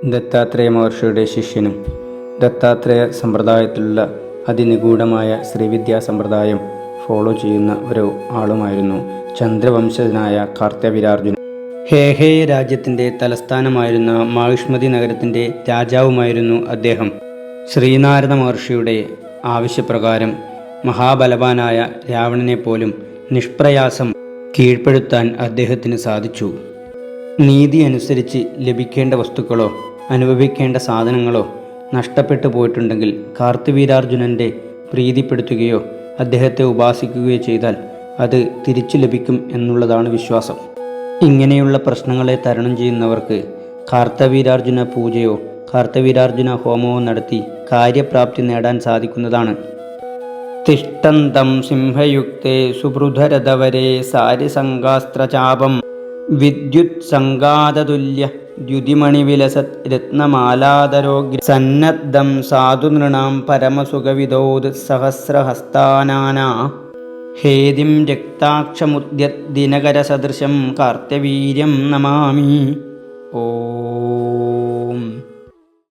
ദത്താത്രേയ മഹർഷിയുടെ ശിഷ്യനും ദത്താത്രേയ സമ്പ്രദായത്തിലുള്ള അതിനിഗൂഢമായ ശ്രീവിദ്യാ സമ്പ്രദായം ഫോളോ ചെയ്യുന്ന ഒരു ആളുമായിരുന്നു ചന്ദ്രവംശജനായ കാർത്തവീര്യാർജുനൻ. ഹേഹേ രാജ്യത്തിൻ്റെ തലസ്ഥാനമായിരുന്ന മാഹിഷ്മതി നഗരത്തിൻ്റെ രാജാവുമായിരുന്നു അദ്ദേഹം. ശ്രീനാരദ മഹർഷിയുടെ ആവശ്യപ്രകാരം മഹാബലവാനായ രാവണനെ പോലും നിഷ്പ്രയാസം കീഴ്പ്പെടുത്താൻ അദ്ദേഹത്തിന് സാധിച്ചു. നീതി അനുസരിച്ച് ലഭിക്കേണ്ട വസ്തുക്കളോ അനുഭവിക്കേണ്ട സാധനങ്ങളോ നഷ്ടപ്പെട്ടു പോയിട്ടുണ്ടെങ്കിൽ കാർത്തവീര്യാർജുനൻ്റെ പ്രീതിപ്പെടുത്തുകയോ അദ്ദേഹത്തെ ഉപാസിക്കുകയോ ചെയ്താൽ അത് തിരിച്ചു ലഭിക്കും എന്നുള്ളതാണ് വിശ്വാസം. ഇങ്ങനെയുള്ള പ്രശ്നങ്ങളെ തരണം ചെയ്യുന്നവർക്ക് കാർത്തവീര്യാർജുന പൂജയോ കാർത്തവീര്യാർജുന ഹോമമോ നടത്തി കാര്യപ്രാപ്തി നേടാൻ സാധിക്കുന്നതാണ്. തിഷ്ടന്തം സിംഹയുക്തേ സുബൃധരഥവരേ സാരിസംഗാസ്ത്രചാപം വിദ്യുത് സംഘാതതുല്യ ദ്യുതിമണിവിലസത് രത്നമാലാധരോഗ്ര സന്നദ്ധം സാധുനൃണാം പരമസുഖവിദോത് സഹസ്രഹസ്താനാനാ ഹേതിം രക്താക്ഷമുദ്യത് ദിനകരസദൃശം കാർത്തവീര്യം നമാമി. ഓം